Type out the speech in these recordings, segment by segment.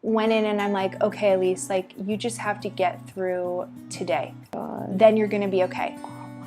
went in and I'm like, okay, Alise, like you just have to get through today. Then you're going to be okay.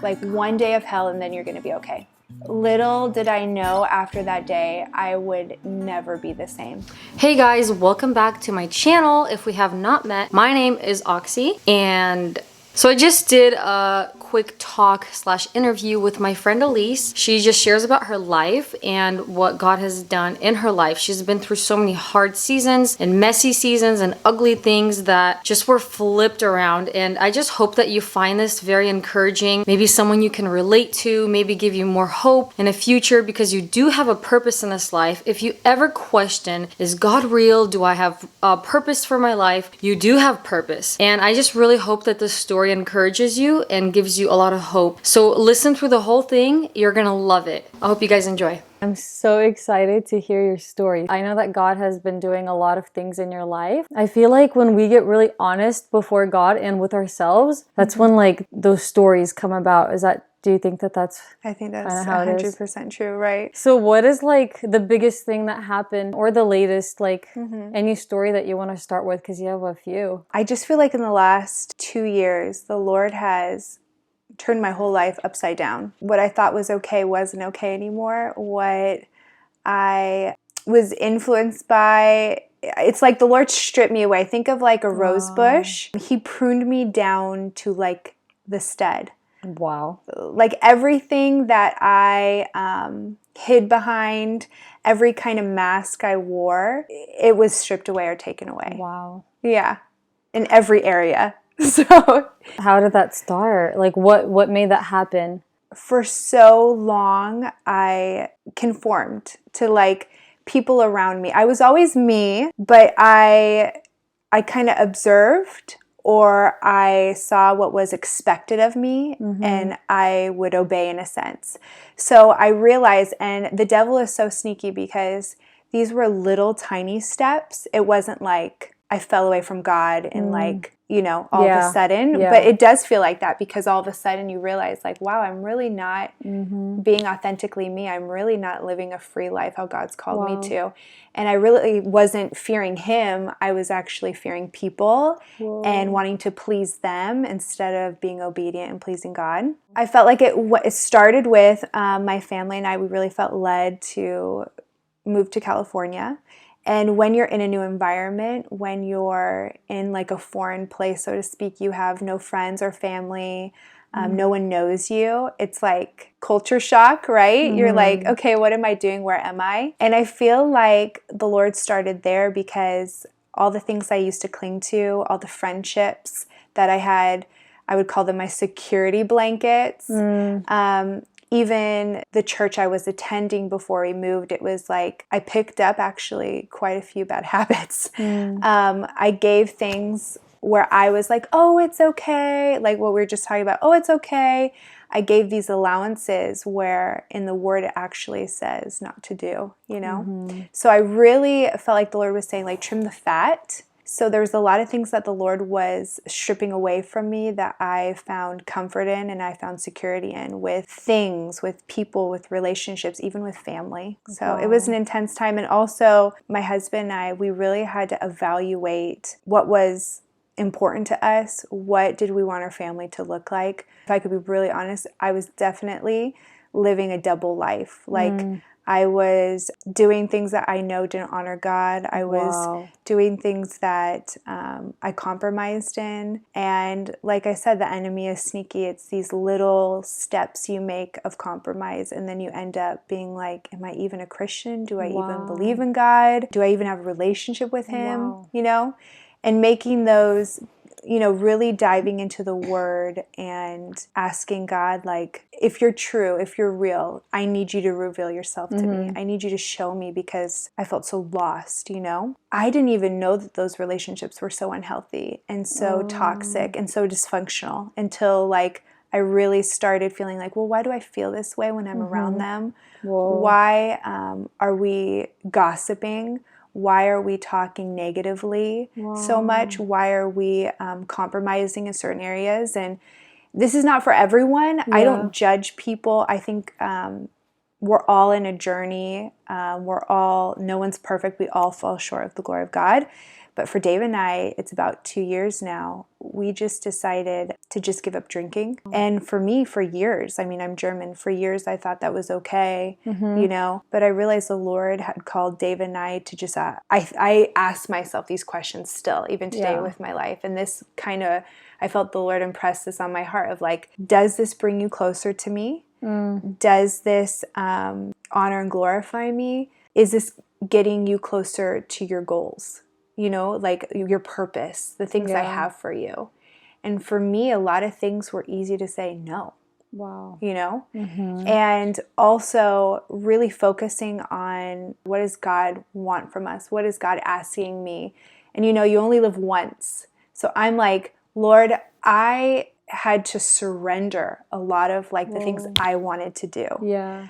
Like one day of hell and then you're going to be okay. Little did I know after that day, I would never be the same. Hey guys, welcome back to my channel. If we have not met, my name is Oksie, and so I just did a quick talk / interview with my friend Alise. She just shares about her life and what God has done in her life. She's been through so many hard seasons and messy seasons and ugly things that just were flipped around. And I just hope that you find this very encouraging. Maybe someone you can relate to, maybe give you more hope in a future, because you do have a purpose in this life. If you ever question, is God real? Do I have a purpose for my life? You do have purpose. And I just really hope that this story encourages you and gives you a lot of hope. So listen through the whole thing. You're gonna love it. I hope you guys enjoy. I'm so excited to hear your story. I know that God has been doing a lot of things in your life. I feel like when we get really honest before God and with ourselves, that's when like those stories come about. Do you think that that's I think that's kinda how it is? 100% true, right? So what is like the biggest thing that happened, or the latest, like any story that you want to start with, because you have a few? I just feel like in the last 2 years, the Lord has turned my whole life upside down. What I thought was okay wasn't okay anymore. What I was influenced by, it's like the Lord stripped me away. Think of like a rose bush. He pruned me down to like the stud. Wow. Like everything that I hid behind, every kind of mask I wore, it was stripped away or taken away. Wow. Yeah, in every area. So How did that start? Like what made that happen? for so long, I conformed to like people around me. I was always me, but I kind of observed, or I saw what was expected of me, and I would obey in a sense. So I realized, and the devil is so sneaky because these were little tiny steps. It wasn't like I fell away from God and like, all of a sudden, but it does feel like that because all of a sudden you realize like, wow, I'm really not being authentically me. I'm really not living a free life how God's called me to. And I really wasn't fearing him. I was actually fearing people and wanting to please them instead of being obedient and pleasing God. I felt like it started with my family and I. We really felt led to move to California. And when you're in a new environment, when you're in like a foreign place, so to speak, you have no friends or family, no one knows you. It's like culture shock, right? You're like, okay, what am I doing? Where am I? And I feel like the Lord started there because all the things I used to cling to, all the friendships that I had, I would call them my security blankets. Even the church I was attending before we moved, it was like I picked up actually quite a few bad habits. I gave things where I was like, oh, it's okay. Like what we were just talking about, oh, it's okay. I gave these allowances where in the word it actually says not to do, So I really felt like the Lord was saying like trim the fat. So there's a lot of things that the Lord was stripping away from me that I found comfort in and I found security in, with things, with people, with relationships, even with family. So it was an intense time. And also my husband and I, we really had to evaluate what was important to us. What did we want our family to look like? If I could be really honest, I was definitely living a double life. Like I was doing things that I know didn't honor God. I was doing things that I compromised in. And like I said, the enemy is sneaky. It's these little steps you make of compromise. And then you end up being like, am I even a Christian? Do I even believe in God? Do I even have a relationship with him? And making those, really diving into the word and asking God, like, if you're true, if you're real, I need you to reveal yourself to me. I need you to show me because I felt so lost, I didn't even know that those relationships were so unhealthy and so toxic and so dysfunctional until like I really started feeling like, well, why do I feel this way when I'm around them? Why are we gossiping? Why are we talking negatively so much? Why are we compromising in certain areas? And this is not for everyone. I don't judge people. I think we're all in a journey. No one's perfect. We all fall short of the glory of God. But for Dave and I, it's about 2 years now. We just decided to just give up drinking. And for me, for years, I mean, I'm German. For years, I thought that was okay, you know. But I realized the Lord had called Dave and I to just, I asked myself these questions still, even today with my life. And this kind of, I felt the Lord impress this on my heart of like, does this bring you closer to me? Does this honor and glorify me? Is this getting you closer to your goals? You know, like your purpose, the things I have for you. And for me, a lot of things were easy to say no. Wow. You know? And also really focusing on what does God want from us? What is God asking me? And you know, you only live once. So I'm like, Lord, I had to surrender a lot of like the things I wanted to do. Yeah.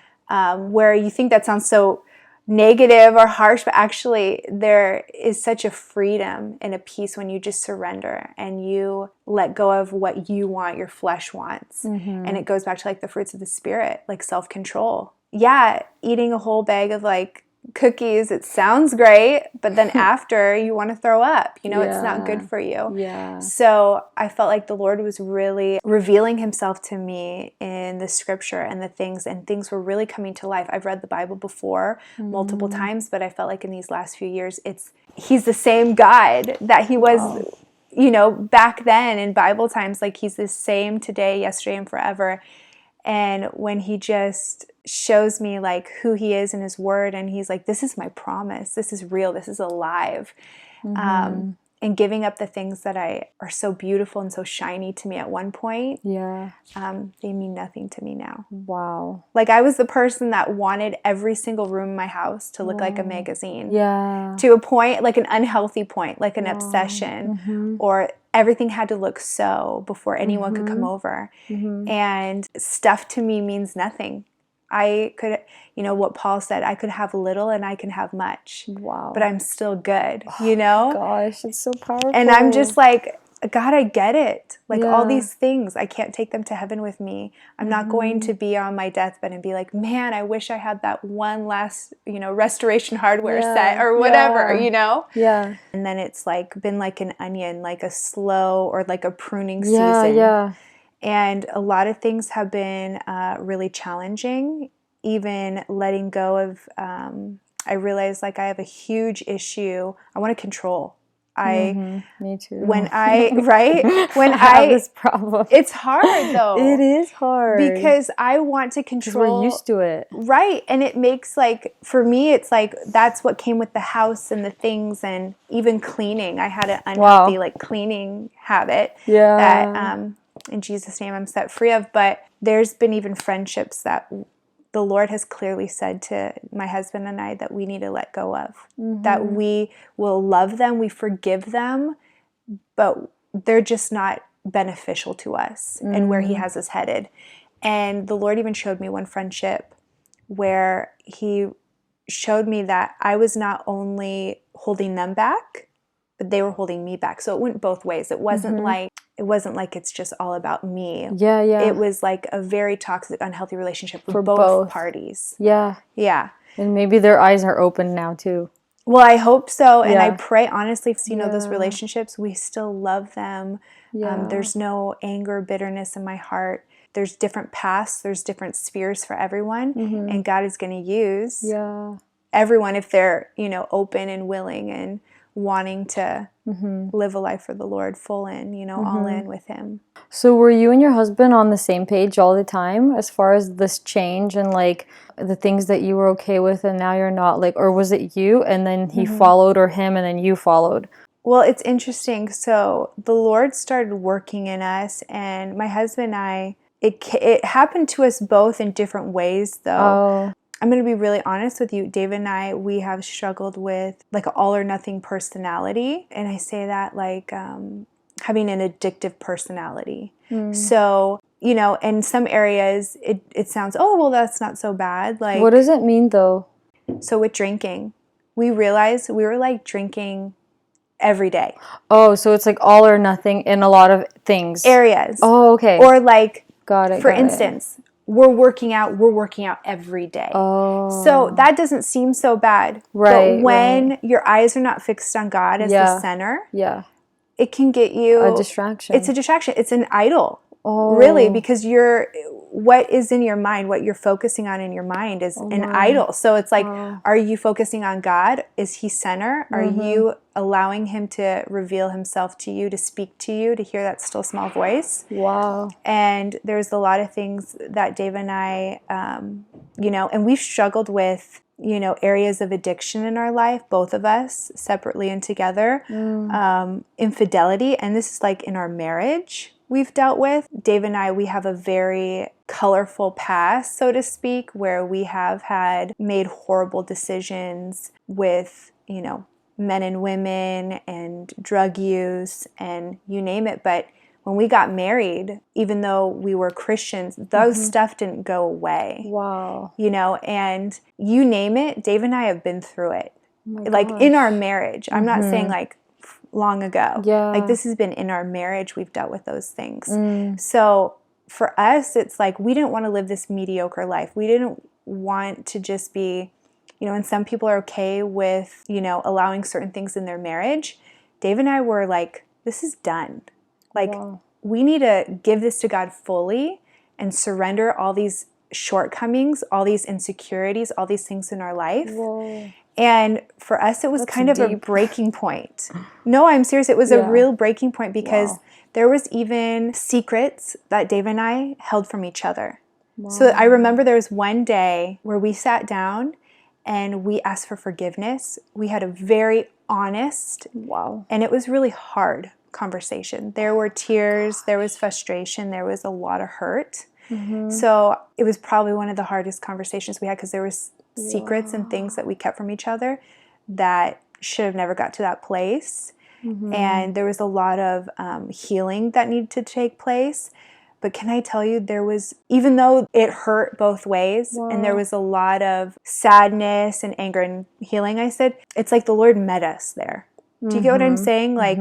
Where you think that sounds so negative or harsh, but actually there is such a freedom and a peace when you just surrender and you let go of what you want, your flesh wants. And it goes back to like the fruits of the Spirit, like self-control. Yeah, eating a whole bag of like cookies, it sounds great, but then after you want to throw up, you know, it's not good for you. Yeah. So I felt like the Lord was really revealing himself to me in the scripture and things were really coming to life. I've read the Bible before multiple times, but I felt like in these last few years, he's the same God that he was, you know, back then in Bible times, like he's the same today, yesterday, and forever. And when he just shows me like who he is in his word, and he's like, this is my promise, this is real, this is alive. And giving up the things that are so beautiful and so shiny to me at one point, they mean nothing to me now. Wow. Like I was the person that wanted every single room in my house to look like a magazine. Yeah. To a point, like an unhealthy point, like an obsession, or everything had to look so before anyone could come over. And stuff to me means nothing. I could, you know, what Paul said, I could have little and I can have much. Wow. But I'm still good, you know? Gosh, it's so powerful. And I'm just like, God, I get it. Like all these things, I can't take them to heaven with me. I'm not going to be on my deathbed and be like, man, I wish I had that one last, you know, Restoration Hardware set or whatever, you know? Yeah. And then it's like been like an onion, like a slow or like a pruning season. Yeah. And a lot of things have been really challenging, even letting go of, I realized like I have a huge issue. I want to control. Me too. When I have this problem. It's hard though. It is hard. Because I want to control. We're used to it. Right. And it makes like, for me, it's like, that's what came with the house and the things and even cleaning. I had an unhealthy like cleaning habit that in Jesus' name I'm set free of. But there's been even friendships that the Lord has clearly said to my husband and I that we need to let go of. That we will love them, we forgive them, but they're just not beneficial to us and where he has us headed. And the Lord even showed me one friendship where he showed me that I was not only holding them back, but they were holding me back. So it went both ways. It wasn't like it's just all about me. Yeah. It was like a very toxic, unhealthy relationship for both parties. Yeah. And maybe their eyes are open now too. Well, I hope so. And I pray honestly, you know, those relationships, we still love them. There's no anger, bitterness in my heart. There's different paths. There's different spheres for everyone. And God is going to use everyone if they're, you know, open and willing and wanting to live a life for the Lord full in, you know, all in with him. So were you and your husband on the same page all the time as far as this change and like the things that you were okay with and now you're not, like, or was it you and then he followed, or him and then you followed? Well, it's interesting. So the Lord started working in us, and my husband and I, it happened to us both in different ways though. I'm going to be really honest with you. David and I, we have struggled with like an all or nothing personality. And I say that like having an addictive personality. So, you know, in some areas it sounds, oh, well, that's not so bad. Like, what does it mean though? So with drinking, we realized we were like drinking every day. Oh, so it's like all or nothing in a lot of things. Areas. Oh, okay. Or like, got it. For instance, we're working out every day. Oh. So that doesn't seem so bad. Right. But when your eyes are not fixed on God as the center, it can get you a distraction. It's a distraction. It's an idol. Oh. Really, because what is in your mind, what you're focusing on in your mind is an idol. So it's like, are you focusing on God? Is he center? Are you allowing him to reveal himself to you, to speak to you, to hear that still small voice? Wow. And there's a lot of things that Dave and I, and we've struggled with, areas of addiction in our life, both of us, separately and together, infidelity, and this is like in our marriage we've dealt with. Dave and I, we have a very colorful past, so to speak, where we have made horrible decisions with, men and women and drug use and you name it. But when we got married, even though we were Christians, those stuff didn't go away. Wow. And you name it, Dave and I have been through it. Like in our marriage. I'm not saying like long ago. Yeah. Like this has been in our marriage. We've dealt with those things. So for us, it's like we didn't want to live this mediocre life. We didn't want to just be, and some people are okay with, allowing certain things in their marriage. Dave and I were like, this is done. Like we need to give this to God fully and surrender all these shortcomings, all these insecurities, all these things in our life. Whoa. And for us, it was kind of a breaking point. No, I'm serious. It was a real breaking point because there was even secrets that Dave and I held from each other. So I remember there was one day where we sat down and we asked for forgiveness. We had a very honest, and it was really hard conversation. There were tears, there was frustration, there was a lot of hurt. So it was probably one of the hardest conversations we had because there was secrets and things that we kept from each other that should have never got to that place. And there was a lot of healing that needed to take place. But can I tell you, there was, even though it hurt both ways and there was a lot of sadness and anger and healing, I said, it's like the Lord met us there. Do you get what I'm saying? Like,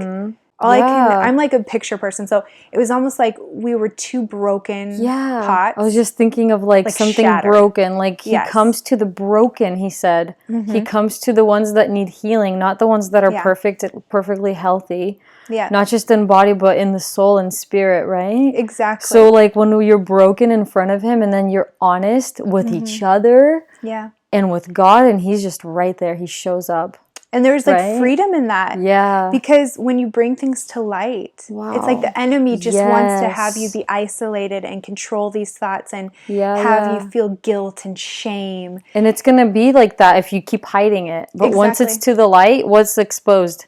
I'm like a picture person. So it was almost like we were two broken pots. I was just thinking of like something shattered. Broken. Like he comes to the broken, he said. He comes to the ones that need healing, not the ones that are perfectly healthy. Yeah. Not just in body, but in the soul and spirit, right? Exactly. So like when you're broken in front of him and then you're honest with each other and with God, and he's just right there. He shows up. And there's like freedom in that. Yeah. Because when you bring things to light, it's like the enemy just wants to have you be isolated and control these thoughts and have you feel guilt and shame. And it's going to be like that if you keep hiding it. But once it's to the light, what's exposed?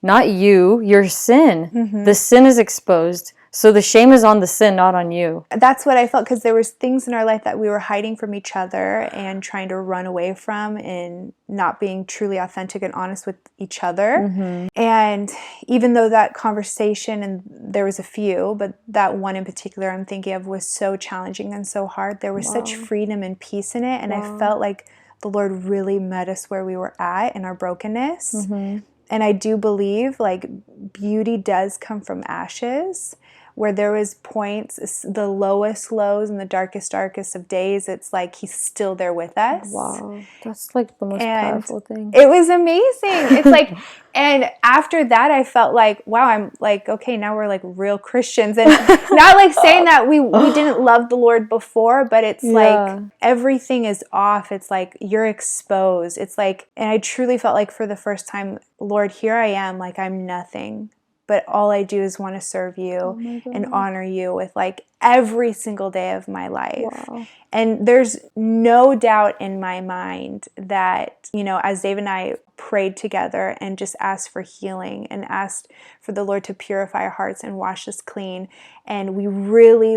Not you, your sin. The sin is exposed. So the shame is on the sin, not on you. That's what I felt, because there was things in our life that we were hiding from each other and trying to run away from and not being truly authentic and honest with each other. And even though that conversation, and there was a few, but that one in particular I'm thinking of was so challenging and so hard, there was such freedom and peace in it. And I felt like the Lord really met us where we were at in our brokenness. And I do believe like beauty does come from ashes. Where there was points, the lowest lows and the darkest of days, it's like he's still there with us. Wow, that's like the most powerful thing. It was amazing. It's like, and after that, I felt like, wow, I'm like, okay, now we're like real Christians. And not like saying that we didn't love the Lord before, but it's like everything is off. It's like you're exposed. It's like, and I truly felt like for the first time, Lord, here I am, like I'm nothing. But all I do is want to serve you and honor you with like every single day of my life. Wow. And there's no doubt in my mind that, as Dave and I prayed together and just asked for healing and asked for the Lord to purify our hearts and wash us clean. And we really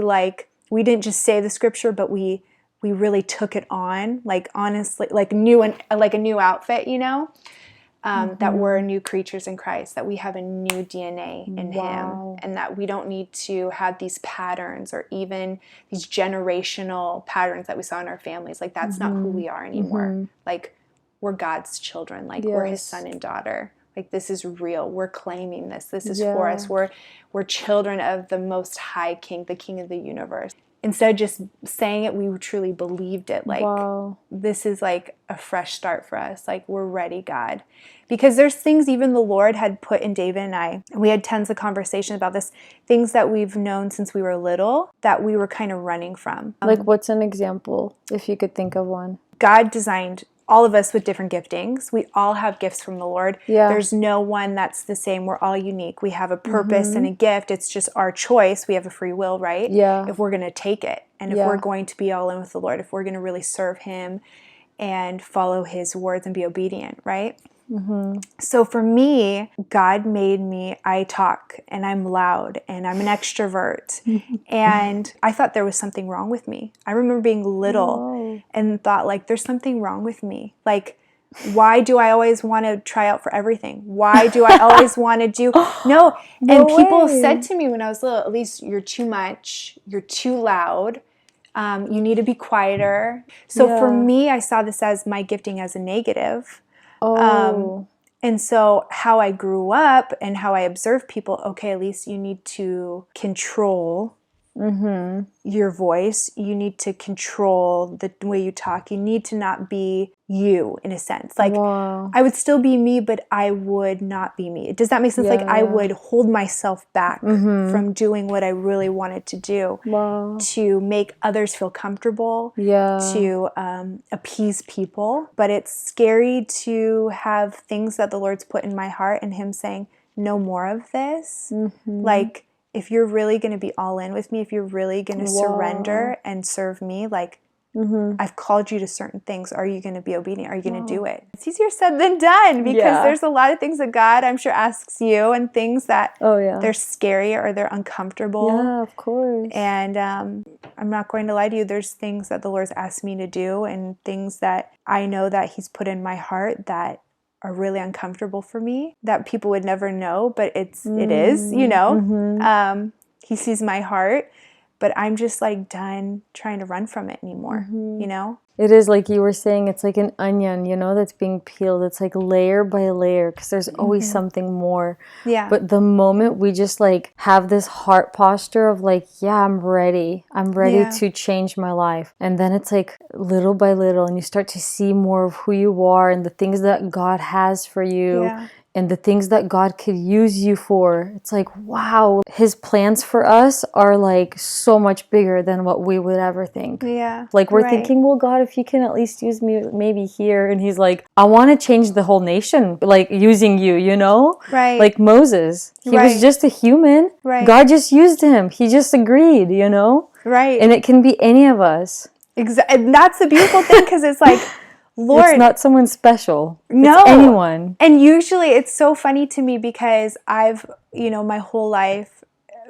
we didn't just say the scripture, but we really took it on, like honestly, like a new outfit, that we're new creatures in Christ, that we have a new DNA in Him, and that we don't need to have these patterns or even these generational patterns that we saw in our families. Like that's not who we are anymore. Like we're God's children. Like we're His son and daughter. Like this is real. We're claiming this. This is for us. We're children of the Most High King, the King of the universe. instead of just saying it, we truly believed it. Like, Wow. this is like a fresh start for us. Like, we're ready, God. Because there's things even the Lord had put in David and I. We had tons of conversation about this. Things that we've known since we were little that we were kind of running from. Like, what's an example, if you could think of one? God designed all of us with different giftings. We all have gifts from the Lord. Yeah. There's no one that's the same. We're all unique. We have a purpose and a gift. It's just our choice. We have a free will, right? Yeah. If we're going to take it. And if we're going to be all in with the Lord, if we're going to really serve him and follow his words and be obedient, right? So for me, God made me, I talk and I'm loud and I'm an extrovert. And I thought there was something wrong with me. I remember being little and thought like, there's something wrong with me. Like, why do I always want to try out for everything? Why do I always want to do? No. And people said to me when I was little, Alise, you're too much. You're too loud. You need to be quieter. So for me, I saw this as my gifting as a negative. And so how I grew up and how I observed people, okay, Alise, you need to control your voice. You need to control the way you talk. You need to not be you, in a sense. Like, I would still be me, but I would not be me. Does that make sense? Like, I would hold myself back from doing what I really wanted to do to make others feel comfortable, to appease people. But it's scary to have things that the Lord's put in my heart and him saying, no more of this. Like, if you're really going to be all in with me, if you're really going to surrender and serve me, like, I've called you to certain things. Are you going to be obedient? Are you going to do it? It's easier said than done because there's a lot of things that God, I'm sure, asks you and things that they're scary or they're uncomfortable. Yeah, of course. And I'm not going to lie to you. There's things that the Lord's asked me to do and things that I know that he's put in my heart that are really uncomfortable for me that people would never know, but it is, you know. He sees my heart, but I'm just like done trying to run from it anymore, you know? It is like you were saying, it's like an onion, you know, that's being peeled. It's like layer by layer because there's always something more. Yeah. But the moment we just like have this heart posture of like, yeah, I'm ready. I'm ready to change my life. And then it's like little by little and you start to see more of who you are and the things that God has for you. Yeah. And the things that God could use you for. It's like, wow, his plans for us are like so much bigger than what we would ever think. Yeah. Like we're thinking, well, God, if you can at least use me maybe here. And he's like, I want to change the whole nation, like using you, you know? Right. Like Moses. He was just a human. Right. God just used him. He just agreed, you know? Right. And it can be any of us. Exactly. And that's the beautiful thing because it's like, Lord, it's not someone special. No. It's anyone. And usually it's so funny to me because I've, you know, my whole life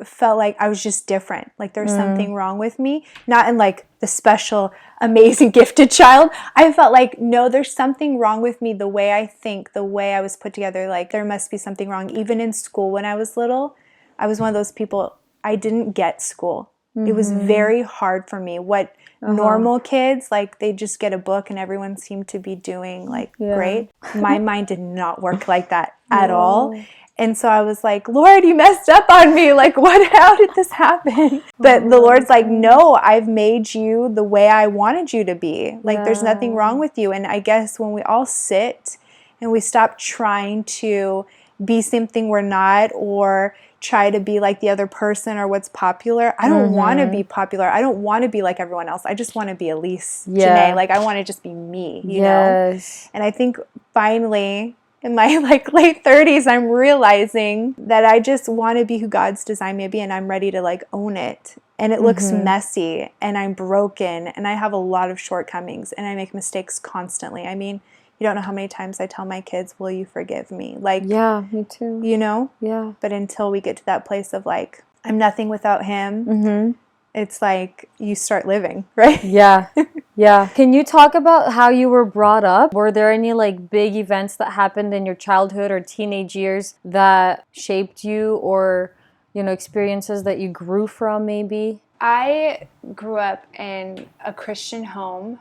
felt like I was just different. Like there's something wrong with me. Not in like the special, amazing, gifted child. I felt like, no, there's something wrong with me. The way I think, the way I was put together, like there must be something wrong. Even in school when I was little, I was one of those people, I didn't get school. It was very hard for me. What normal kids, like they just get a book and everyone seemed to be doing like great. My mind did not work like that at all. And so I was like, Lord, you messed up on me. Like, how did this happen? But the Lord's like, no, I've made you the way I wanted you to be. Like, there's nothing wrong with you. And I guess when we all sit and we stop trying to be something we're not or try to be like the other person or what's popular. I don't want to be popular. I don't want to be like everyone else. I just want to be Alise Janae. Like I want to just be me, you know? And I think finally in my like late 30s, I'm realizing that I just want to be who God's designed me to be and I'm ready to like own it. And it looks messy and I'm broken and I have a lot of shortcomings and I make mistakes constantly. I mean, you don't know how many times I tell my kids, will you forgive me? Like, yeah, me too. You know? Yeah. But until we get to that place of like, I'm nothing without him, it's like you start living, right? Yeah. Yeah. Can you talk about how you were brought up? Were there any like big events that happened in your childhood or teenage years that shaped you or, you know, experiences that you grew from maybe? I grew up in a Christian home.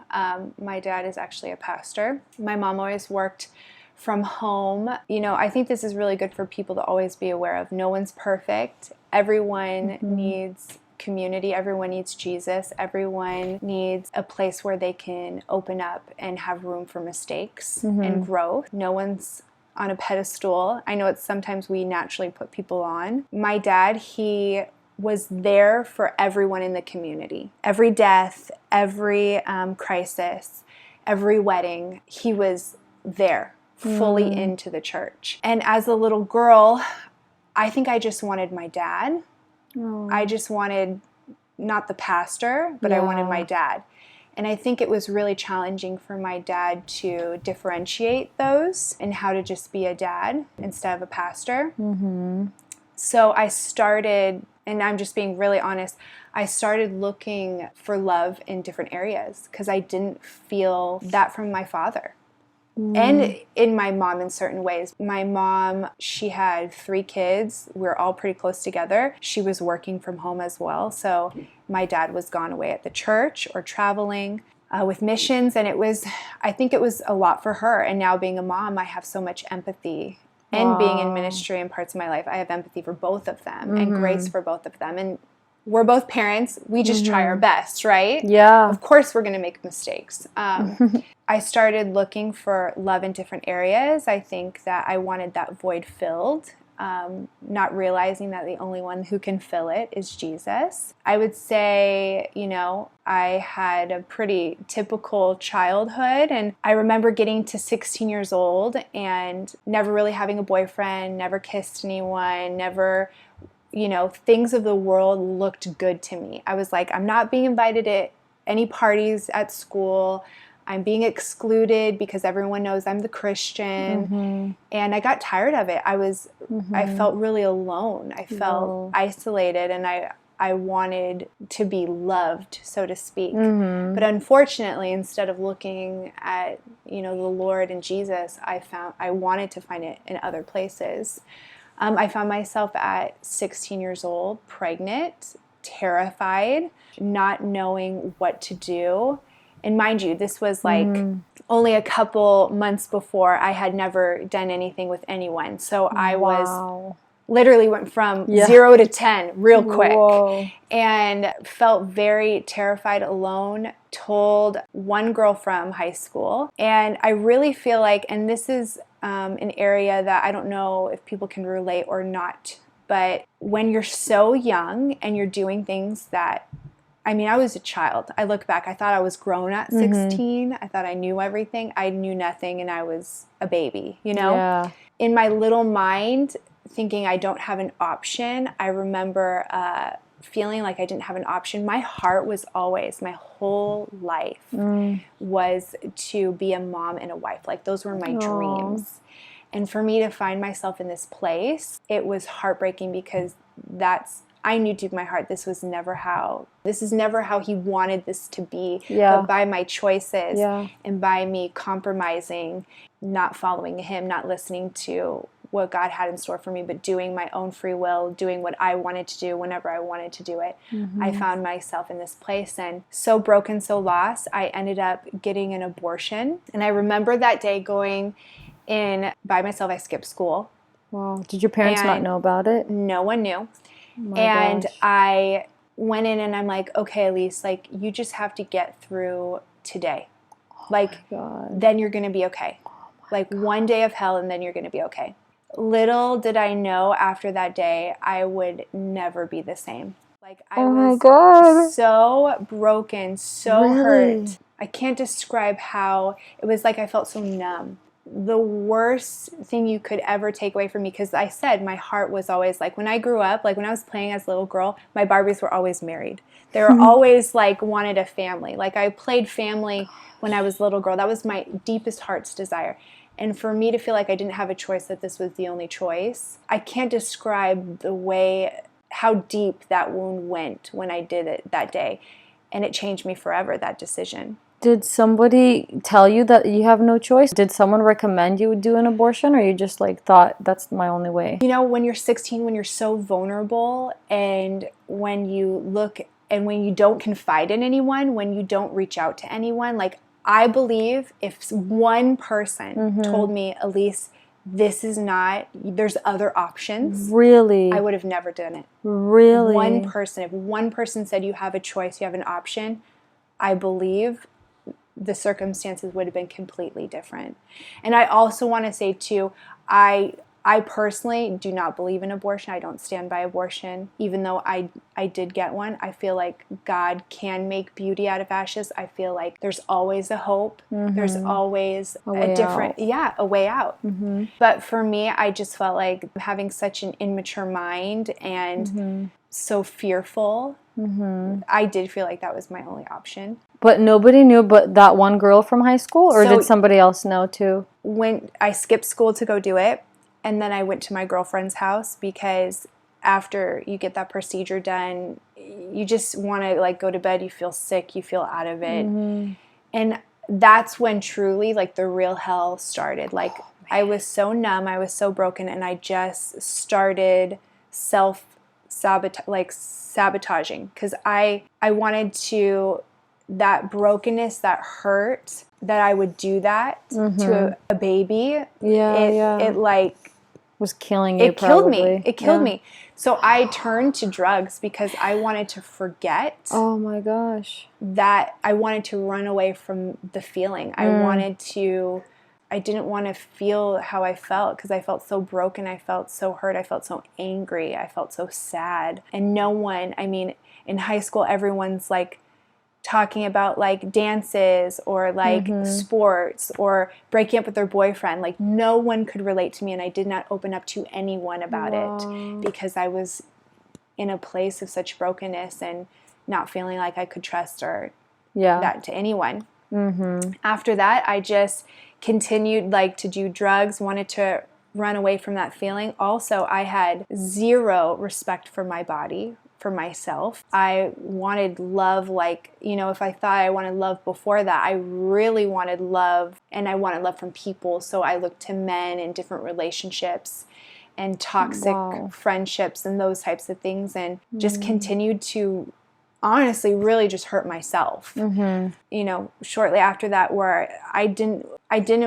My dad is actually a pastor. My mom always worked from home. You know, I think this is really good for people to always be aware of. No one's perfect. Everyone needs community. Everyone needs Jesus. Everyone needs a place where they can open up and have room for mistakes and growth. No one's on a pedestal. I know it's sometimes we naturally put people on. My dad, he was there for everyone in the community. Every death, every crisis, every wedding, he was there, fully into the church. And as a little girl, I think I just wanted my dad. I just wanted not the pastor, but I wanted my dad. And I think it was really challenging for my dad to differentiate those and how to just be a dad instead of a pastor. So I started, and I'm just being really honest, I started looking for love in different areas because I didn't feel that from my father. And in my mom in certain ways. My mom, she had 3 kids. We were all pretty close together. She was working from home as well. So my dad was gone away at the church or traveling with missions. And I think it was a lot for her. And now being a mom, I have so much empathy. And being in ministry in parts of my life, I have empathy for both of them and grace for both of them. And we're both parents. We just try our best, right? Yeah. Of course, we're going to make mistakes. I started looking for love in different areas. I think that I wanted that void filled, not realizing that the only one who can fill it is Jesus. I would say, I had a pretty typical childhood, and I remember getting to 16 years old and never really having a boyfriend, never kissed anyone, never things of the world looked good to me. I was like, I'm not being invited to any parties at school. I'm being excluded because everyone knows I'm the Christian. And I got tired of it. I felt really alone. I felt isolated, and I wanted to be loved, so to speak. But unfortunately, instead of looking at, the Lord and Jesus, I wanted to find it in other places. I found myself at 16 years old, pregnant, terrified, not knowing what to do. And mind you, this was like only a couple months before. I had never done anything with anyone. So I was literally went from 0 to 10 real quick and felt very terrified, alone. Told one girl from high school. And I really feel like, and this is an area that I don't know if people can relate or not, but when you're so young and you're doing things that, I was a child. I look back, I thought I was grown at 16. I thought I knew everything. I knew nothing, and I was a baby, Yeah. In my little mind, thinking I don't have an option, I remember feeling like I didn't have an option. My heart was always, my whole life was to be a mom and a wife. Like, those were my dreams. And for me to find myself in this place, it was heartbreaking because I knew deep in my heart this is never how he wanted this to be. But by my choices and by me compromising, not following him, not listening to what God had in store for me, but doing my own free will, doing what I wanted to do whenever I wanted to do it, I found myself in this place, and so broken, so lost, I ended up getting an abortion. And I remember that day going in by myself. I skipped school. Wow. Did your parents not know about it? No one knew. Gosh. I went in and I'm like, okay, Alise, like, you just have to get through today. Then you're going to be okay. One day of hell and then you're going to be okay. Little did I know after that day, I would never be the same. I was so broken, so hurt. I can't describe how it was. I felt so numb. The worst thing you could ever take away from me, because I said my heart was always when I grew up, when I was playing as a little girl, my Barbies were always married. They were always wanted a family. I played family when I was a little girl. That was my deepest heart's desire. And for me to feel like I didn't have a choice, that this was the only choice, I can't describe how deep that wound went when I did it that day. And it changed me forever, that decision. Did somebody tell you that you have no choice? Did someone recommend you do an abortion, or you just thought that's my only way? When you're 16, when you're so vulnerable, and when you look and when you don't confide in anyone, when you don't reach out to anyone, I believe if one person told me, Alise, this is not, there's other options. Really? I would have never done it. Really? If one person said you have a choice, you have an option, I believe the circumstances would have been completely different. And I also want to say too, I personally do not believe in abortion. I don't stand by abortion. Even though I did get one, I feel like God can make beauty out of ashes. I feel like there's always a hope. There's always a different, a way out. But for me, I just felt like having such an immature mind and so fearful, I did feel like that was my only option. But nobody knew but that one girl from high school? Or did somebody else know too? When I skipped school to go do it, and then I went to my girlfriend's house because after you get that procedure done, you just want to like go to bed. You feel sick. You feel out of it. And that's when truly like the real hell started. Like I was so numb. I was so broken. And I just started sabotaging because I wanted to, that brokenness, that hurt, that I would do that to a baby. It like was killing you. It killed me. So I turned to drugs because I wanted to forget. Oh my gosh. That I wanted to run away from the feeling. I didn't want to feel how I felt because I felt so broken. I felt so hurt. I felt so angry. I felt so sad. And no one, I mean, in high school, everyone's like talking about like dances or like sports or breaking up with their boyfriend. Like no one could relate to me, and I did not open up to anyone about it because I was in a place of such brokenness and not feeling like I could trust or that to anyone. After that, I just continued like to do drugs, wanted to run away from that feeling. Also, I had zero respect for my body, for myself. I wanted love, like, you know, if I thought I wanted love before that, I really wanted love, and I wanted love from people. So I looked to men and different relationships and toxic friendships and those types of things, and just continued to honestly really just hurt myself. You know, shortly after that, where I didn't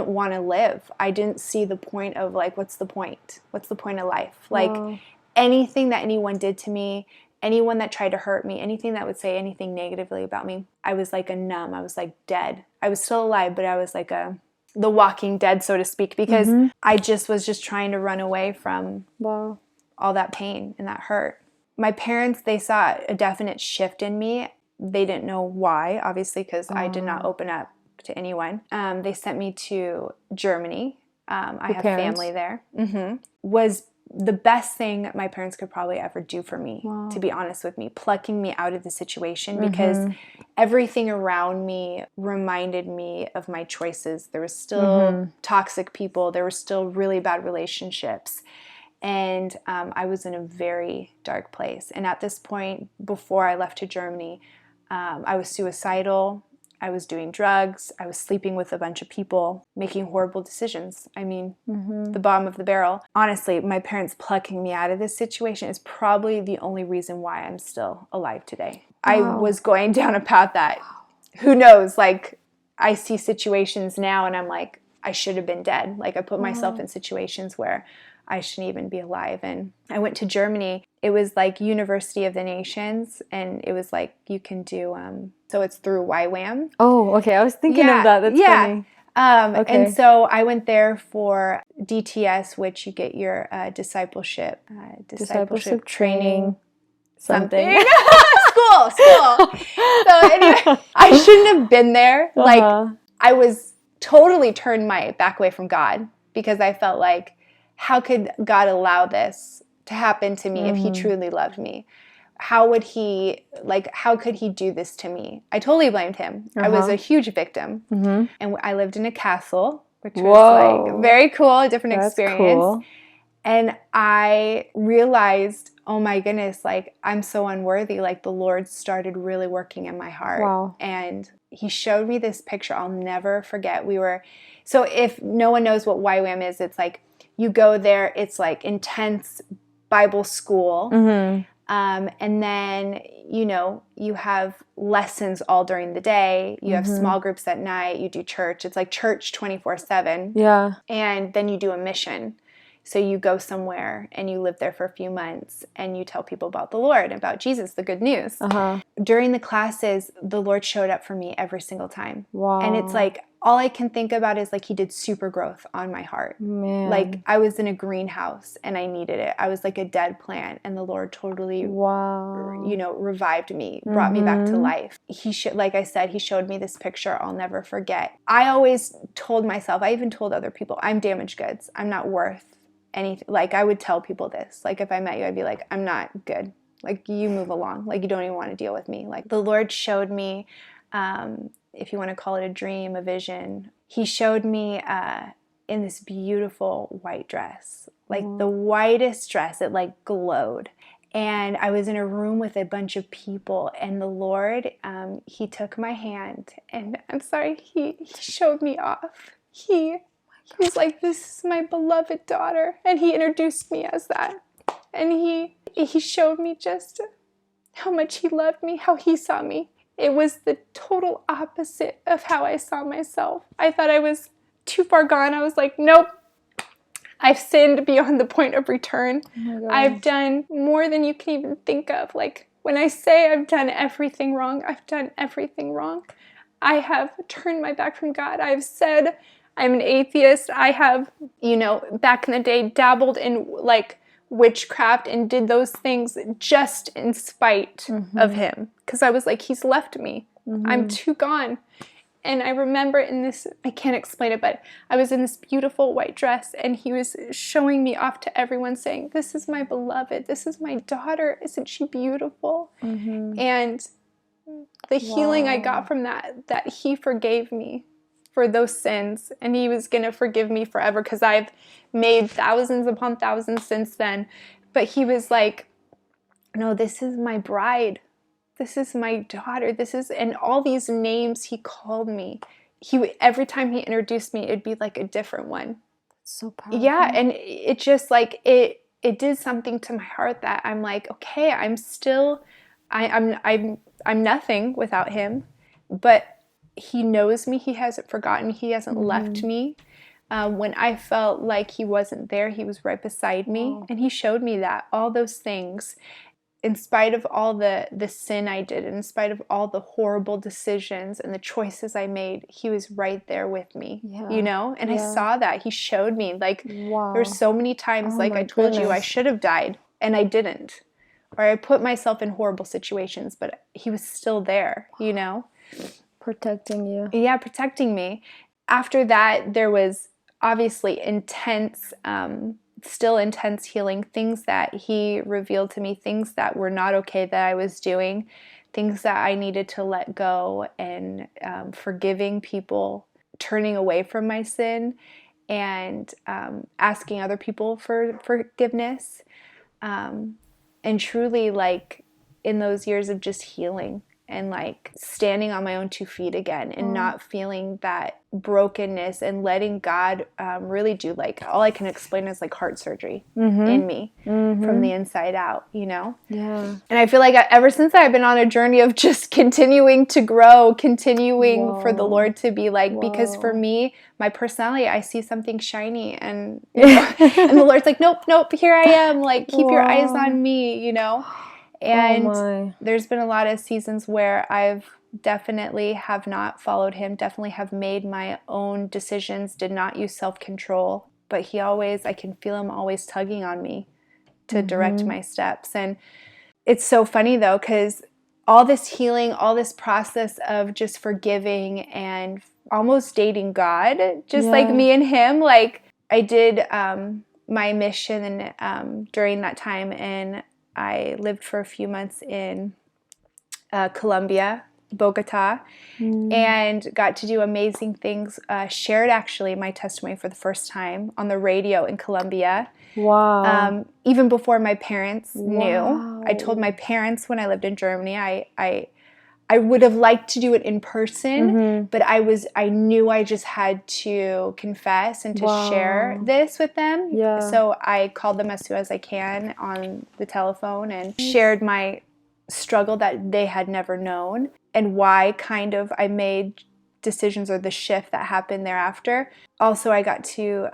want to live. I didn't see the point of like, what's the point? What's the point of life? Like anything that anyone did to me, anyone that tried to hurt me, anything that would say anything negatively about me, I was like a numb. I was like dead. I was still alive, but I was like the walking dead, so to speak, because I was just trying to run away from all that pain and that hurt. My parents, they saw a definite shift in me. They didn't know why, obviously, because I did not open up to anyone. They sent me to Germany. I have family there. Was the best thing my parents could probably ever do for me, to be honest with me, plucking me out of the situation, because everything around me reminded me of my choices. There was still toxic people. There were still really bad relationships. And I was in a very dark place. And at this point, before I left to Germany, I was suicidal. I was doing drugs. I was sleeping with a bunch of people, making horrible decisions. I mean, the bottom of the barrel. Honestly, my parents plucking me out of this situation is probably the only reason why I'm still alive today. I was going down a path that, who knows, like, I see situations now and I'm like, I should have been dead. Like, I put myself in situations where I shouldn't even be alive. And I went to Germany. It was like University of the Nations, and it was like you can do, so it's through YWAM. Oh, okay. I was thinking of that. That's funny. And so I went there for DTS, which you get your discipleship training something. School. So anyway, I shouldn't have been there. Like, I was totally turned my back away from God because I felt like, how could God allow this to happen to me if he truly loved me? How could he do this to me? I totally blamed him. I was a huge victim. And I lived in a castle, which was like very cool, a different experience. Cool. And I realized, oh my goodness, like, I'm so unworthy. Like, the Lord started really working in my heart. And he showed me this picture I'll never forget. So if no one knows what YWAM is, it's like, you go there, it's like intense Bible school. And then, you have lessons all during the day. You have small groups at night. You do church. It's like church 24/7. Yeah. And then you do a mission. So you go somewhere and you live there for a few months and you tell people about the Lord, about Jesus, the good news. During the classes, the Lord showed up for me every single time. Wow. And it's like, all I can think about is like he did super growth on my heart. Man. Like I was in a greenhouse and I needed it. I was like a dead plant and the Lord totally, revived me, brought me back to life. Like I said, he showed me this picture I'll never forget. I always told myself, I even told other people, I'm damaged goods. I'm not worth anything. Like I would tell people this, like if I met you, I'd be like, I'm not good. Like you move along. Like you don't even want to deal with me. Like the Lord showed me, if you want to call it a dream, a vision, he showed me in this beautiful white dress, like the whitest dress. It like glowed. And I was in a room with a bunch of people and the Lord, he took my hand and I'm sorry, he showed me off. He was like, this is my beloved daughter. And he introduced me as that. And he showed me just how much he loved me, how he saw me. It was the total opposite of how I saw myself. I thought I was too far gone. I was like, nope. I've sinned beyond the point of return. Oh I've done more than you can even think of. Like when I say I've done everything wrong, I've done everything wrong. I have turned my back from God. I've said I'm an atheist. I have, back in the day dabbled in like witchcraft and did those things just in spite of him. Because I was like, he's left me. I'm too gone. And I remember I can't explain it, but I was in this beautiful white dress and he was showing me off to everyone saying, this is my beloved. This is my daughter. Isn't she beautiful? And the healing I got from that he forgave me for those sins and he was going to forgive me forever because I've made thousands upon thousands since then. But he was like, no, this is my bride. This is my daughter. And all these names he called me. Every time he introduced me, it'd be like a different one. So powerful. Yeah, and it just like it did something to my heart that I'm like, okay, I'm nothing without him, but he knows me. He hasn't forgotten. He hasn't left me. When I felt like he wasn't there, he was right beside me, and he showed me that all those things. In spite of all the sin I did, in spite of all the horrible decisions and the choices I made, he was right there with me, And I saw that. He showed me, like, there's so many times, like I told you, I should have died, and I didn't. Or I put myself in horrible situations, but he was still there, Protecting you. Yeah, protecting me. After that, there was obviously still intense healing, things that he revealed to me, things that were not okay that I was doing, things that I needed to let go, and forgiving people, turning away from my sin, and asking other people for forgiveness, and truly like in those years of just healing and like standing on my own 2 feet again and not feeling that brokenness and letting God really do, like, all I can explain is like heart surgery in me from the inside out, Yeah. And I feel like ever since I've been on a journey of just continuing to grow, continuing for the Lord to be like, because for me, my personality, I see something shiny and, and the Lord's like, nope, here I am. Like, keep your eyes on me, And there's been a lot of seasons where I've definitely have not followed him, definitely have made my own decisions, did not use self-control. But I can feel him always tugging on me to direct my steps. And it's so funny though, because all this healing, all this process of just forgiving and almost dating God, just like me and him, like I did my mission and during that time, and I lived for a few months in Colombia, Bogota, and got to do amazing things. Shared actually my testimony for the first time on the radio in Colombia. Wow. Even before my parents knew. I told my parents when I lived in Germany. I I would have liked to do it in person, but I knew I just had to confess and to share this with them. Yeah. So I called them as soon as I can on the telephone and shared my struggle that they had never known and why kind of I made decisions or the shift that happened thereafter. Also, I got to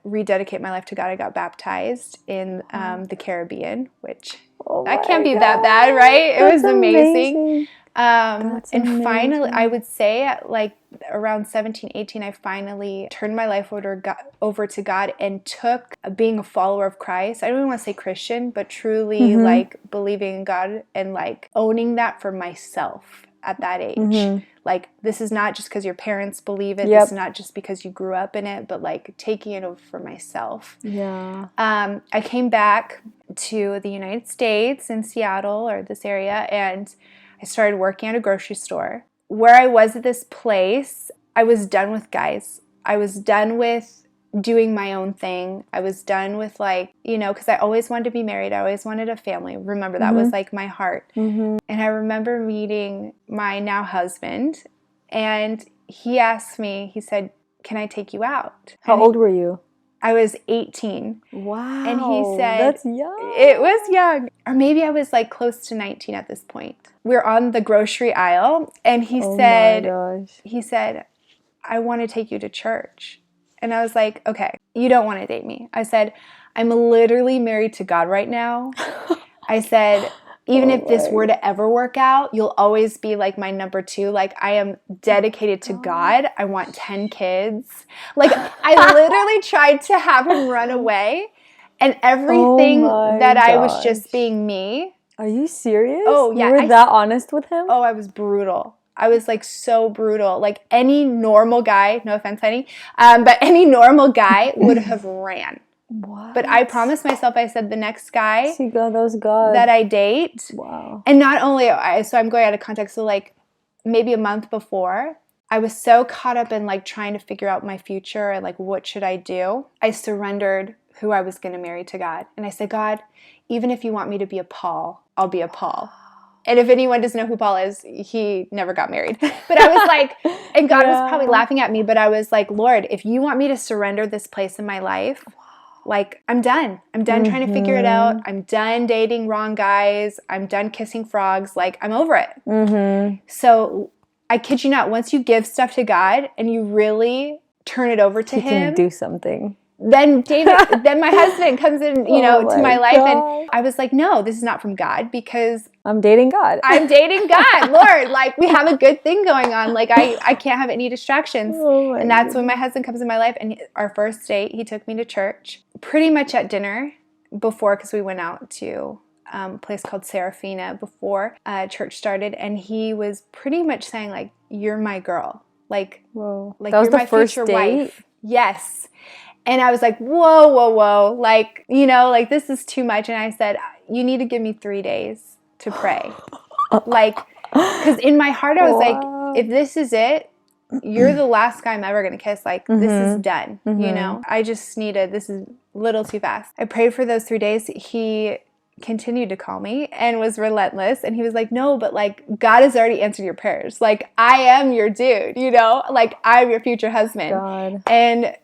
rededicate my life to God. I got baptized in the Caribbean, which that can't be that bad, right? It was amazing. And finally, I would say at like around 17, 18, I finally turned my life over to God and took being a follower of Christ. I don't even want to say Christian, but truly like believing in God and like owning that for myself at that age. Like, this is not just because your parents believe it. This is not just because you grew up in it, but like taking it over for myself. Yeah. I came back to the United States in Seattle or this area, and I started working at a grocery store. Where I was at this place, I was done with guys. I was done with doing my own thing. I was done with like, you know, because I always wanted to be married. I always wanted a family. Remember, that was like my heart. And I remember meeting my now husband, and he asked me, he said, "Can I take you out?" How old were you? I was 18. Wow. And he said, that's young. It was young. Or maybe I was like close to 19 at this point. We're on the grocery aisle, and he said, "I want to take you to church." And I was like, "Okay, you don't want to date me." I said, "I'm literally married to God right now." I said, "Even if this were to ever work out, you'll always be like my number two. Like, I am dedicated to God. I want 10 kids." Like, I literally tried to have him run away, and everything that I was just being me. Are you serious? Oh, yeah. You were that honest with him? Oh, I was brutal. I was like so brutal. Like any normal guy, no offense, honey, but any normal guy would have ran. What? But I promised myself, I said, the next guy God. that I date, wow. And not only, so I'm going out of context, so like maybe a month before, I was so caught up in like trying to figure out my future and like what should I do. I surrendered who I was going to marry to God. And I said, "God, even if you want me to be a Paul, I'll be a Paul." And if anyone doesn't know who Paul is, he never got married. But I was like, and God was probably laughing at me, but I was like, "Lord, if you want me to surrender this place in my life, like, I'm done. I'm done trying to figure it out. I'm done dating wrong guys. I'm done kissing frogs. Like, I'm over it." So I kid you not, once you give stuff to God and you really turn it over to Him, He can do something. Then then my husband comes in, you know, to my life, and I was like, "No, this is not from God, because I'm dating God. I'm dating God, Lord. Like, we have a good thing going on. Like, I can't have any distractions." And that's when my husband comes in my life, and our first date, he took me to church, pretty much at dinner before, because we went out to a place called Serafina before church started, and he was pretty much saying like, "You're my girl. Like, like that was you're my first future date? wife." Yes. And I was like, whoa. Like, you know, like, this is too much. And I said, "You need to give me 3 days to pray." Like, because in my heart, I was like, if this is it, you're the last guy I'm ever going to kiss. Like, this is done, you know? I just needed, this is a little too fast. I prayed for those 3 days. He continued to call me and was relentless. And he was like, "No, but like, God has already answered your prayers. Like, I am your dude, you know? Like, I'm your future husband." God. And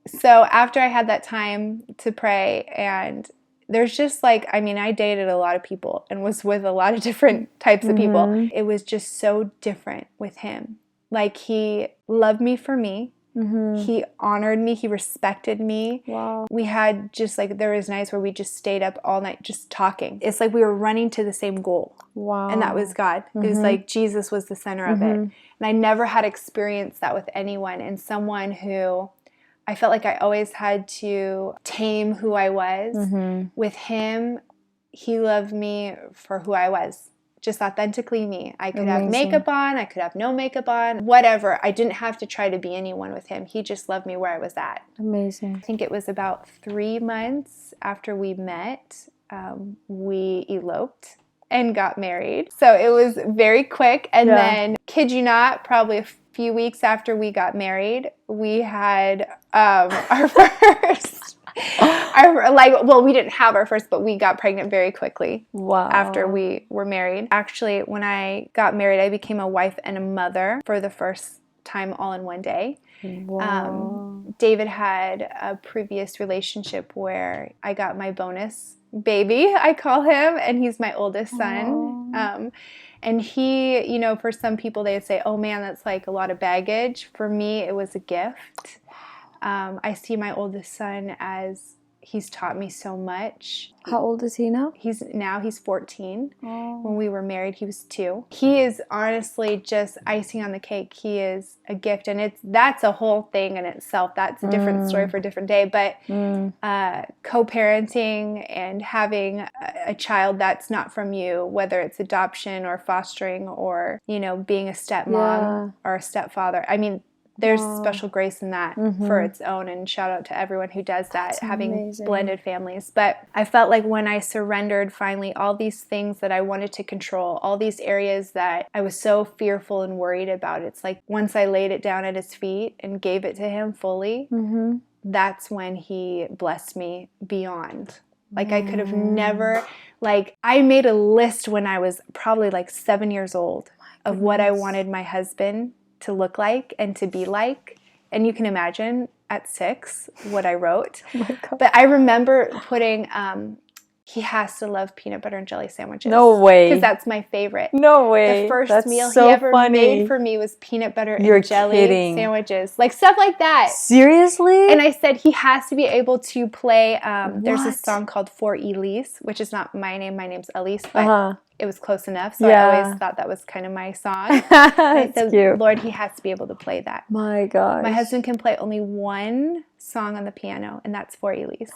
so after I had that time to pray, and there's just like, I mean, I dated a lot of people and was with a lot of different types of people. It was just so different with him. Like, he loved me for me. He honored me. He respected me. Wow. We had just like, there was nights where we just stayed up all night just talking. It's like we were running to the same goal. Wow. And that was God. It was like Jesus was the center of it. And I never had experienced that with anyone, and someone who I felt like I always had to tame who I was. With him, he loved me for who I was, just authentically me. I could have makeup on, I could have no makeup on, whatever. I didn't have to try to be anyone with him. He just loved me where I was at. Amazing. I think it was about 3 months after we met, we eloped and got married. So it was very quick. And then, kid you not, probably a few weeks after we got married, we had our first We didn't have our first, but we got pregnant very quickly. Wow. After we were married. Actually, when I got married, I became a wife and a mother for the first time all in one day. Wow. David had a previous relationship where I got my bonus baby, I call him, and he's my oldest son. And he, you know, for some people they would say, oh man, that's like a lot of baggage. For me, it was a gift. I see my oldest son as he's taught me so much. How old is he now? He's 14. Oh. When we were married, he was 2. He is honestly just icing on the cake. He is a gift, and that's a whole thing in itself. That's a different story for a different day. But co-parenting and having a child that's not from you, whether it's adoption or fostering or, you know, being a stepmom or a stepfather. I mean, there's special grace in that for its own, and shout out to everyone who does that, That's having amazing. blended families. But I felt like when I surrendered finally all these things that I wanted to control, all these areas that I was so fearful and worried about, it's like once I laid it down at his feet and gave it to him fully, that's when he blessed me beyond. Like I could have never, like I made a list when I was probably like 7 years old of what I wanted my husband to look like and to be like. And you can imagine at 6 what I wrote. Oh my God. But I remember putting, he has to love peanut butter and jelly sandwiches. No way. Because that's my favorite. No way. The first That's meal so he ever funny. made for me was peanut butter You're and jelly kidding. sandwiches. Like stuff like that. Seriously? And I said he has to be able to play, there's a What? song called For Elise, which is not my name. My name's Alise, but it was close enough. So Yeah. I always thought that was kind of my song. And I said, cute. Lord, he has to be able to play that. My gosh. My husband can play only one song on the piano, and that's For Elise.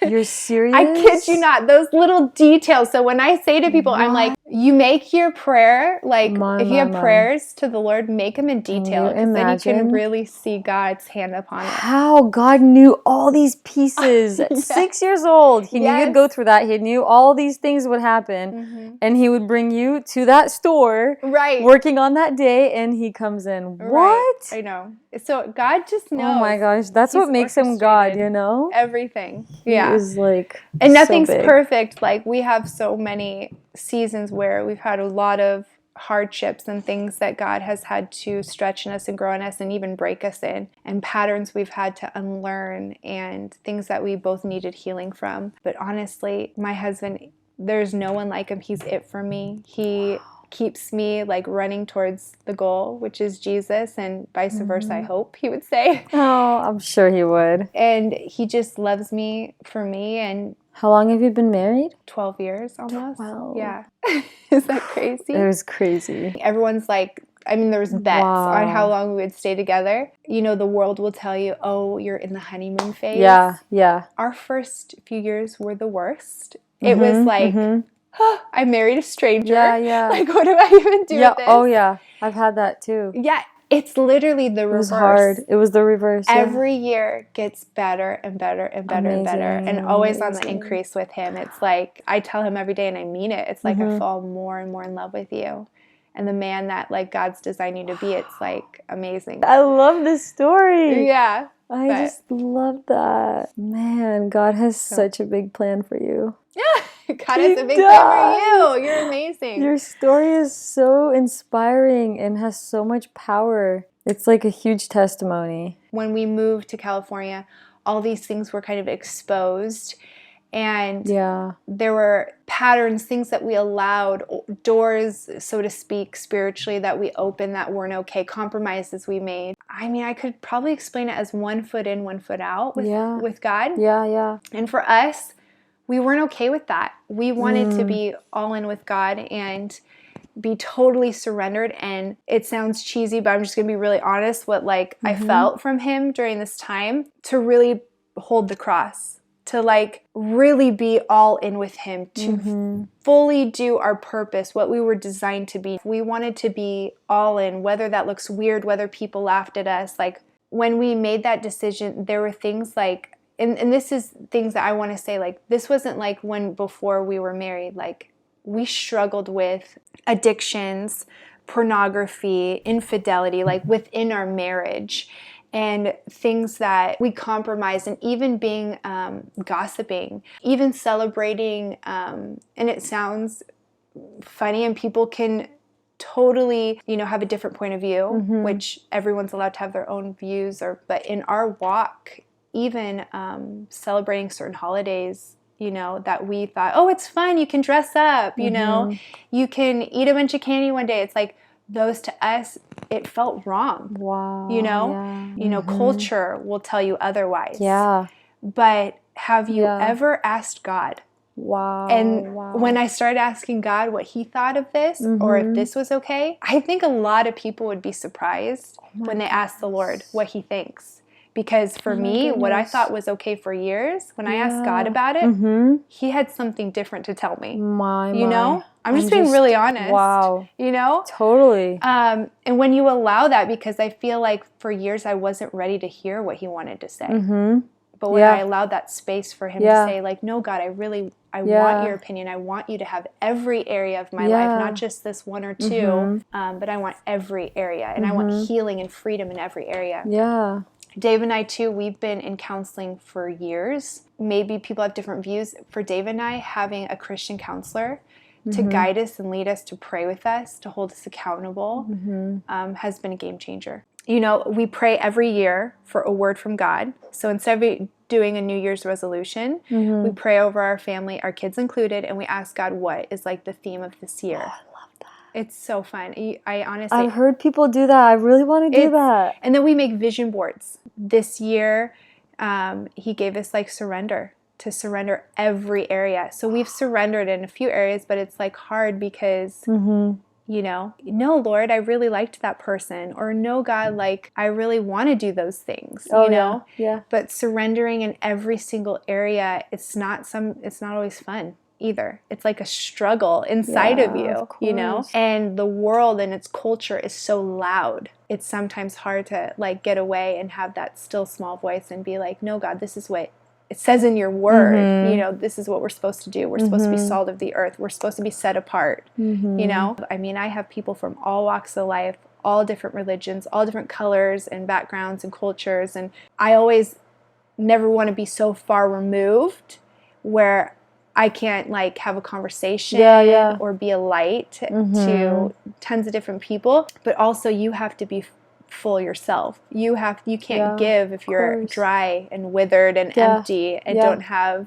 You're serious? I kid you not, those little details. So when I say to people, I'm like, you make your prayer, like if you have prayers to the Lord, make them in detail, because then you can really see God's hand upon it. How God knew all these pieces at 6 years old. He knew you'd go through that. He knew all these things would happen. And he would bring you to that store, working on that day, and he comes in. What? I know. So God just knows. Oh my gosh, that's what makes him God, you know? Everything. He is like, and nothing's so big. perfect. Like we have so many seasons where we've had a lot of hardships and things that God has had to stretch in us and grow in us and even break us in, and patterns we've had to unlearn, and things that we both needed healing from. But honestly, my husband, there's no one like him. He's it for me. He keeps me like running towards the goal, which is Jesus, and vice versa, I hope he would say. Oh, I'm sure he would. And he just loves me for me. And how long have you been married? 12 years almost. 12. Yeah. Is that crazy? It was crazy. Everyone's like, I mean, there was bets on how long we would stay together. You know, the world will tell you, oh, you're in the honeymoon phase. Yeah. Our first few years were the worst. It was like, oh, I married a stranger. Yeah. Like, what do I even do with this? Oh, yeah. I've had that too. Yeah. It's literally the reverse. It was hard. It was the reverse. Every year gets better and better and better and better, and always on the increase with him. It's like, I tell him every day, and I mean it. It's like I fall more and more in love with you. And the man that like God's designed you to be, it's like amazing. I love this story. Yeah. I just love that. Man, God has such a big plan for you. Yeah, God has a big plan for you. You're amazing. Your story is so inspiring and has so much power. It's like a huge testimony. When we moved to California, all these things were kind of exposed. And there were patterns, things that we allowed, doors, so to speak, spiritually, that we opened that weren't okay, compromises we made. I mean, I could probably explain it as 1 foot in, 1 foot out with God. Yeah. And for us, we weren't okay with that. We wanted to be all in with God and be totally surrendered. And it sounds cheesy, but I'm just going to be really honest what like I felt from him during this time, to really hold the cross, to like really be all in with him, to fully do our purpose, what we were designed to be. We wanted to be all in, whether that looks weird, whether people laughed at us. Like when we made that decision, there were things like, and this is things that I want to say, like this wasn't like when before we were married, like we struggled with addictions, pornography, infidelity, like within our marriage. and things that we compromise, and even being gossiping, even celebrating, and it sounds funny and people can totally, you know, have a different point of view, which everyone's allowed to have their own views, but in our walk, even celebrating certain holidays, you know, that we thought, oh, it's fun, you can dress up, you know, you can eat a bunch of candy one day. It's like, those to us, it felt wrong. Wow. You know? Yeah. You know, culture will tell you otherwise. Yeah. But have you ever asked God? Wow. And when I started asking God what he thought of this, or if this was okay, I think a lot of people would be surprised when they ask the Lord what he thinks. Because for me, what I thought was okay for years, when I asked God about it, he had something different to tell me. You know? I'm just being really honest. Wow. You know? Totally. And when you allow that, because I feel like for years I wasn't ready to hear what he wanted to say. But when I allowed that space for him to say, like, no, God, I want your opinion. I want you to have every area of my life, not just this one or two, but I want every area. And I want healing and freedom in every area. Yeah. Dave and I, too, we've been in counseling for years. Maybe people have different views. For Dave and I, having a Christian counselor to guide us and lead us, to pray with us, to hold us accountable, has been a game changer. You know, we pray every year for a word from God. So instead of doing a New Year's resolution, we pray over our family, our kids included, and we ask God what is like the theme of this year. Oh, I love that. It's so fun. I honestly... I've heard people do that. I really want to do that. And then we make vision boards. This year, he gave us like to surrender every area. So we've surrendered in a few areas, but it's like hard because... You know, no, Lord, I really liked that person. Or no, God, like, I really want to do those things, you know? Yeah. But surrendering in every single area, it's not always fun either. It's like a struggle inside of you, you know? And the world and its culture is so loud. It's sometimes hard to, like, get away and have that still small voice and be like, no, God, this is what it says in your word, you know, this is what we're supposed to do. We're supposed to be salt of the earth. We're supposed to be set apart, you know? I mean, I have people from all walks of life, all different religions, all different colors and backgrounds and cultures. And I always never want to be so far removed where I can't, like, have a conversation or be a light to tons of different people. But also you have to be full yourself. You can't give if you're dry and withered and empty and don't have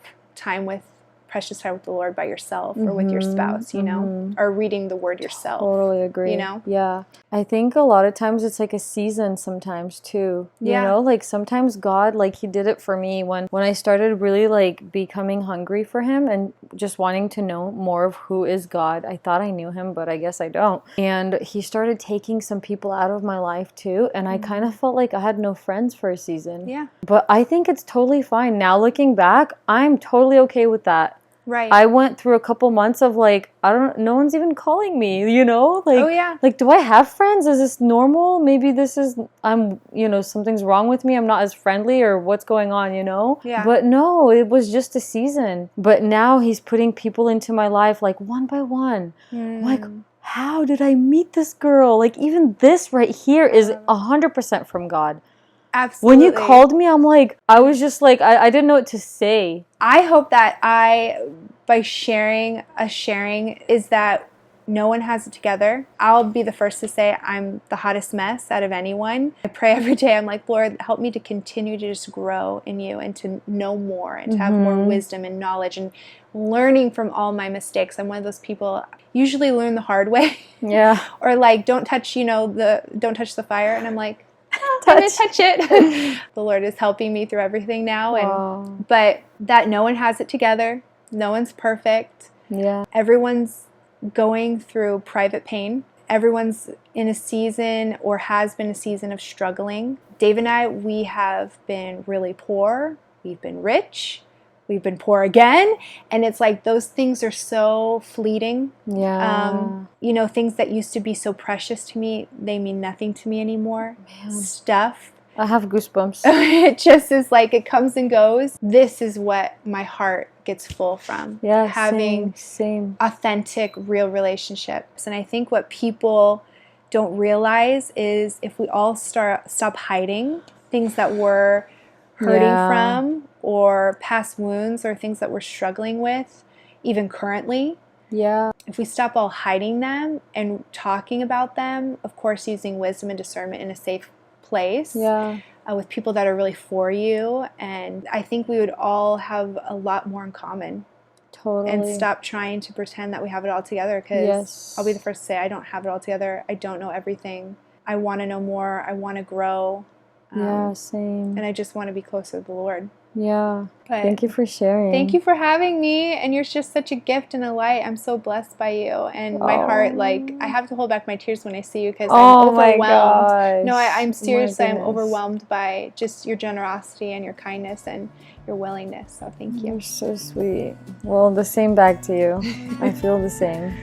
precious time with the Lord by yourself or with your spouse, you know, or reading the word yourself. Totally agree. You know? Yeah. I think a lot of times it's like a season sometimes too. You know, like sometimes God, like he did it for me when I started really like becoming hungry for him and just wanting to know more of who is God. I thought I knew him, but I guess I don't. And he started taking some people out of my life too. And I kind of felt like I had no friends for a season. Yeah. But I think it's totally fine. Now looking back, I'm totally okay with that. Right. I went through a couple months of like, no one's even calling me, you know? Like, like, do I have friends? Is this normal? Maybe you know, something's wrong with me. I'm not as friendly or what's going on, you know? Yeah. But no, it was just a season. But now he's putting people into my life like one by one. I'm like, how did I meet this girl? Like by this right here is 100% from God. Absolutely. When you called me, I was just like, I didn't know what to say. I hope that by sharing is that no one has it together. I'll be the first to say I'm the hottest mess out of anyone. I pray every day. I'm like, Lord, help me to continue to just grow in you and to know more and to have more wisdom and knowledge and learning from all my mistakes. I'm one of those people usually learn the hard way. Yeah. Or like, don't touch the fire. And I'm like, I'm gonna touch it. The Lord is helping me through everything now, but that no one has it together. No one's perfect. Yeah. Everyone's going through private pain. Everyone's in a season or has been a season of struggling. Dave and I, we have been really poor. We've been rich. We've been poor again. And it's like those things are so fleeting. Yeah. You know, things that used to be so precious to me, they mean nothing to me anymore. Man. Stuff. I have goosebumps. It just is like it comes and goes. This is what my heart gets full from. Yeah, having same. Authentic, real relationships. And I think what people don't realize is if we all stop hiding things that we're hurting from, or past wounds, or things that we're struggling with, even currently. Yeah. If we stop all hiding them and talking about them, of course, using wisdom and discernment in a safe place. Yeah. With people that are really for you, and I think we would all have a lot more in common. Totally. And stop trying to pretend that we have it all together, because I'll be the first to say I don't have it all together. I don't know everything. I want to know more. I want to grow. Yeah, same. And I just want to be closer to the Lord. Yeah. But thank you for sharing. Thank you for having me, and you're just such a gift and a light. I'm so blessed by you, and my heart, like, I have to hold back my tears when I see you, because I'm overwhelmed. My gosh. No, I'm seriously, I'm overwhelmed by just your generosity and your kindness and your willingness. So thank you. You're so sweet. Well, the same back to you. I feel the same.